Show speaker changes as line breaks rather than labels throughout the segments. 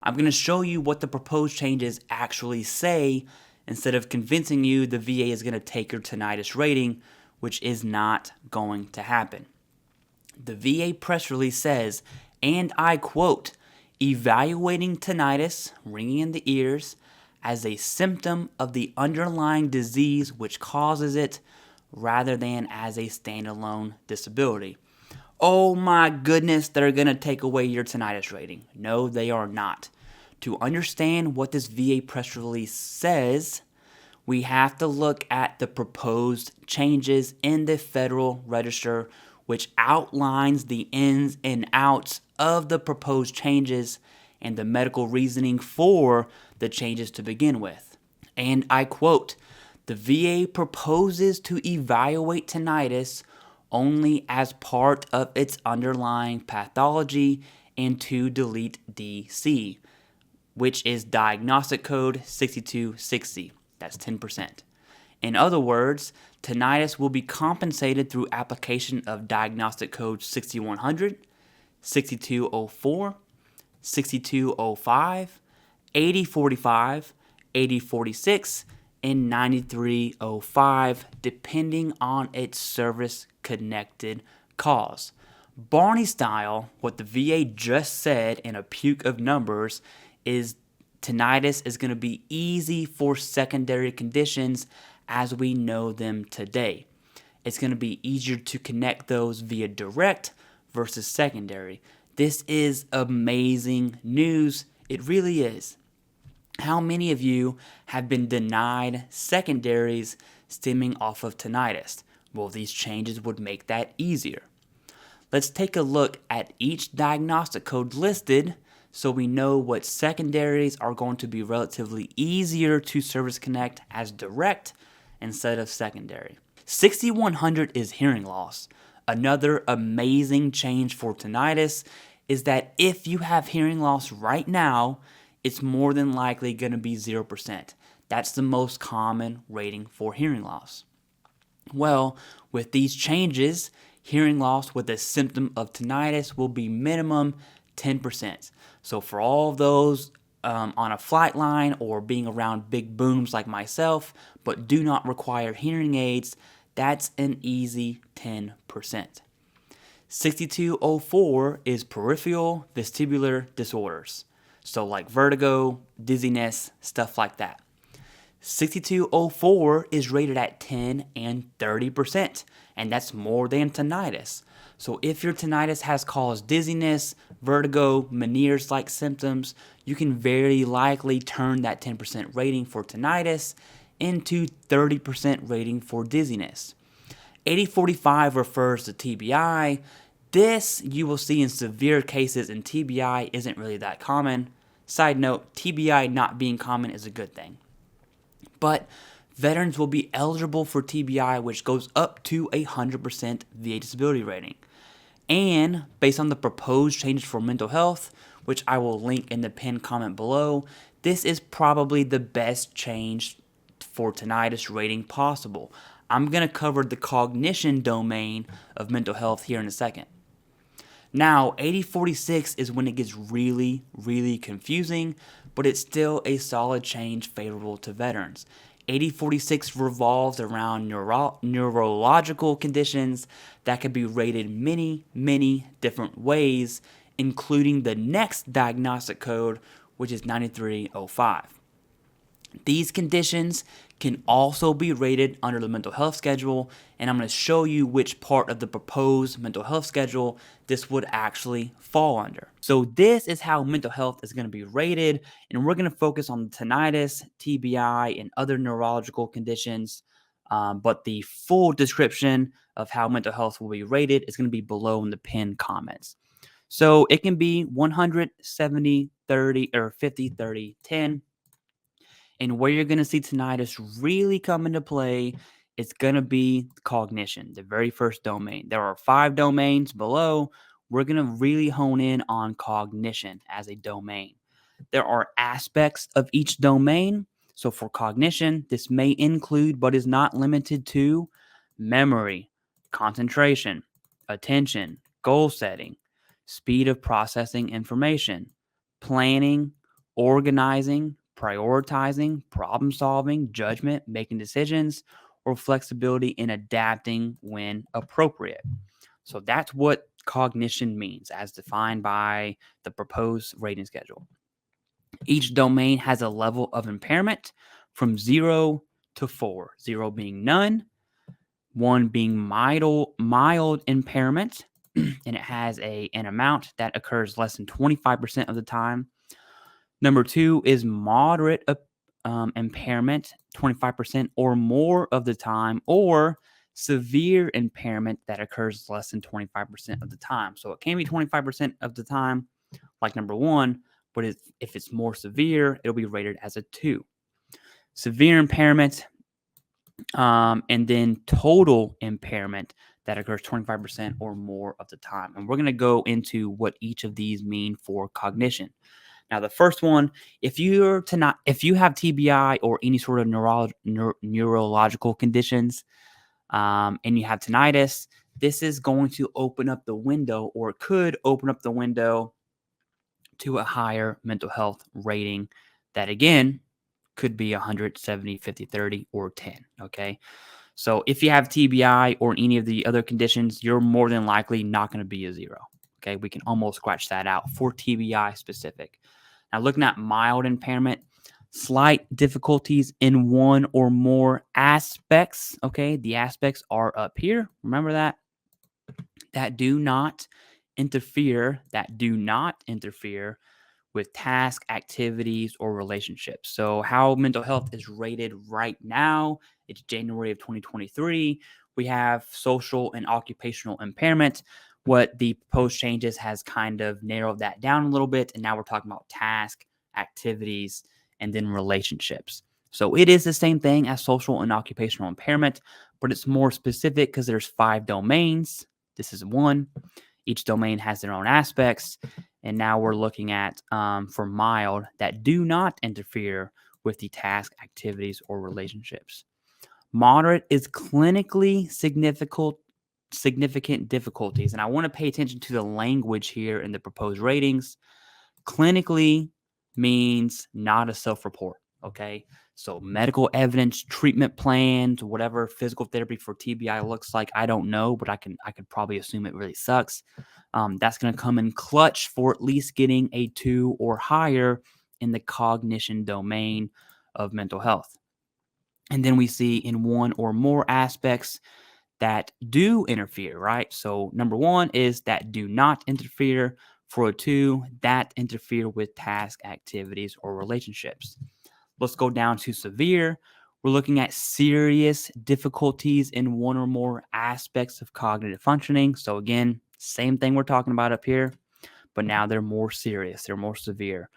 I'm going to show you what the proposed changes actually say instead of convincing you the VA is going to take your tinnitus rating, which is not going to happen. The VA press release says, and I quote, evaluating tinnitus, ringing in the ears, as a symptom of the underlying disease which causes it, rather than as a standalone disability. Oh my goodness, they're going to take away your tinnitus rating. No, they are not. To understand what this VA press release says, we have to look at the proposed changes in the Federal Register, which outlines the ins and outs of the proposed changes and the medical reasoning for the changes to begin with. And I quote, the VA proposes to evaluate tinnitus only as part of its underlying pathology and to delete DC, which is diagnostic code 6260. That's 10%. In other words, tinnitus will be compensated through application of diagnostic code 6100, 6204, 6205, 8045, 8046, and 9305, depending on its service-connected cause. Barney style, what the VA just said in a puke of numbers is tinnitus is going to be easy for secondary conditions as we know them today. It's going to be easier to connect those via direct versus secondary. This is amazing news. It really is. How many of you have been denied secondaries stemming off of tinnitus? Well, these changes would make that easier. Let's take a look at each diagnostic code listed so we know what secondaries are going to be relatively easier to service connect as direct instead of secondary. 6100 is hearing loss. Another amazing change for tinnitus is that if you have hearing loss right now, it's more than likely going to be 0%. That's the most common rating for hearing loss. Well, with these changes, hearing loss with a symptom of tinnitus will be minimum 10%. So for all of those on a flight line or being around big booms like myself, but do not require hearing aids, that's an easy 10%. 6204 is peripheral vestibular disorders. So like vertigo, dizziness, stuff like that. 6204 is rated at 10 and 30%, and that's more than tinnitus. So if your tinnitus has caused dizziness, vertigo, Meniere's-like symptoms, you can very likely turn that 10% rating for tinnitus into 30% rating for dizziness. 8045 refers to TBI. This you will see in severe cases, and TBI isn't really that common. Side note, TBI not being common is a good thing. But veterans will be eligible for TBI, which goes up to 100% VA disability rating. And based on the proposed changes for mental health, which I will link in the pinned comment below, this is probably the best change for tinnitus rating possible. I'm going to cover the cognition domain of mental health here in a second. Now, 8046 is when it gets really, really confusing, but it's still a solid change favorable to veterans. 8046 revolves around neurological conditions that can be rated many, many different ways, including the next diagnostic code, which is 9305. These conditions can also be rated under the mental health schedule, and I'm going to show you which part of the proposed mental health schedule this would actually fall under. So this is how mental health is going to be rated, and we're going to focus on tinnitus, TBI, and other neurological conditions, but the full description of how mental health will be rated is going to be below in the pinned comments. So it can be 100, 70, 30, or 50, 30, 10. And where you're going to see tinnitus really come into play, it's going to be cognition, the very first domain. There are 5 domains below. We're going to really hone in on cognition as a domain. There are aspects of each domain. So for cognition, this may include, but is not limited to, memory, concentration, attention, goal setting, speed of processing information, planning, organizing, prioritizing, problem solving, judgment, making decisions, or flexibility in adapting when appropriate. So that's what cognition means as defined by the proposed rating schedule. Each domain has a level of impairment from 0 to 4, 0 being none, 1 being mild impairment, and it has an amount that occurs less than 25% of the time. Number 2 is moderate impairment, 25% or more of the time, or severe impairment that occurs less than 25% of the time. So it can be 25% of the time, like number 1, but if it's more severe, it'll be rated as a 2. Severe impairment, and then total impairment that occurs 25% or more of the time. And we're going to go into what each of these mean for cognition. Now, the first one, if you have TBI or any sort of neurological conditions, and you have tinnitus, this is going to open up the window, or it could open up the window to a higher mental health rating that, again, could be 100, 70, 50, 30, or 10, okay? So if you have TBI or any of the other conditions, you're more than likely not going to be a 0, okay? We can almost scratch that out for TBI specific. Now, looking at mild impairment, slight difficulties in one or more aspects, okay? The aspects are up here. Remember that do not interfere with task, activities, or relationships. So how mental health is rated right now, it's January of 2023. We have social and occupational impairment. What the proposed changes has kind of narrowed that down a little bit, and now we're talking about task, activities, and then relationships. So it is the same thing as social and occupational impairment, but it's more specific because there's 5 domains. This is 1. Each domain has their own aspects. And now we're looking at, for mild, that do not interfere with the task, activities, or relationships. Moderate is clinically significant difficulties. And I want to pay attention to the language here in the proposed ratings. Clinically means not a self-report, okay? So medical evidence, treatment plans, whatever physical therapy for TBI looks like, I don't know, but I could probably assume it really sucks. That's going to come in clutch for at least getting a 2 or higher in the cognition domain of mental health. And then we see in 1 or more aspects that do interfere, right? So number 1 is that do not interfere. For a 2, that interfere with task, activities, or relationships. Let's go down to severe. We're looking at serious difficulties in 1 or more aspects of cognitive functioning. So again, same thing we're talking about up here, but now they're more serious. They're more severe.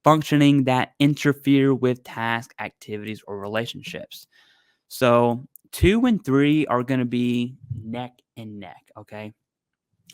Functioning that interfere with task, activities, or relationships. So 2 and 3 are going to be neck and neck, okay?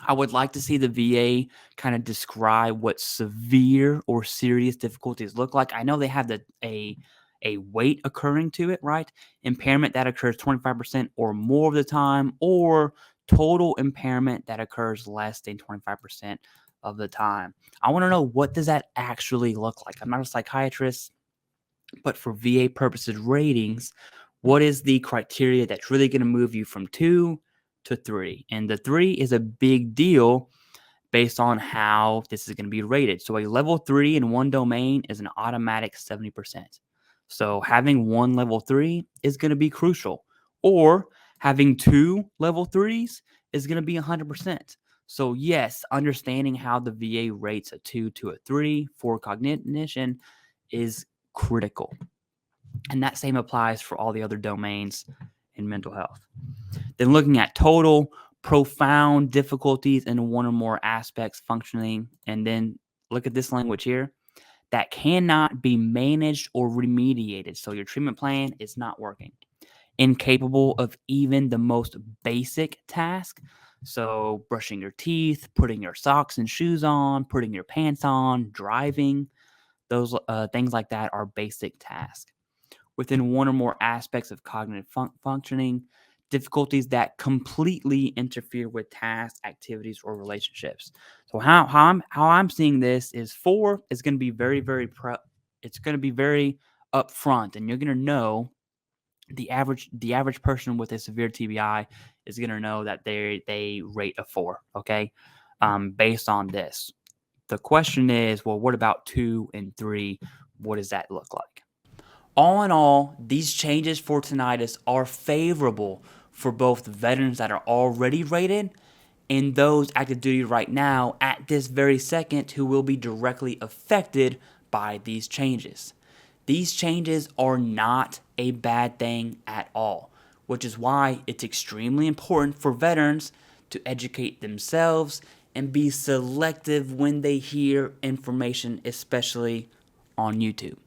I would like to see the VA kind of describe what severe or serious difficulties look like. I know they have a weight occurring to it, right? Impairment that occurs 25% or more of the time, or total impairment that occurs less than 25% of the time. I want to know, what does that actually look like? I'm not a psychiatrist, but for VA purposes ratings, what is the criteria that's really going to move you from 2 to 3? And the 3 is a big deal based on how this is going to be rated. So a level 3 in one domain is an automatic 70%. So having 1 level 3 is going to be crucial. Or having 2 level 3s is going to be 100%. So yes, understanding how the VA rates a 2 to a 3 for cognition is critical. And that same applies for all the other domains in mental health. Then looking at total, profound difficulties in 1 or more aspects functioning. And then look at this language here, that cannot be managed or remediated. So your treatment plan is not working. Incapable of even the most basic task. So brushing your teeth, putting your socks and shoes on, putting your pants on, driving, those things like that are basic tasks. Within 1 or more aspects of cognitive functioning, difficulties that completely interfere with tasks, activities, or relationships. So how I'm seeing this is 4 is going to be very, very It's going to be very upfront, and you're going to know the average person with a severe TBI is going to know that they rate a 4, okay, based on this. The question is, well, what about 2 and 3? What does that look like? All in all, these changes for tinnitus are favorable for both veterans that are already rated and those active duty right now at this very second who will be directly affected by these changes. These changes are not a bad thing at all, which is why it's extremely important for veterans to educate themselves and be selective when they hear information, especially on YouTube.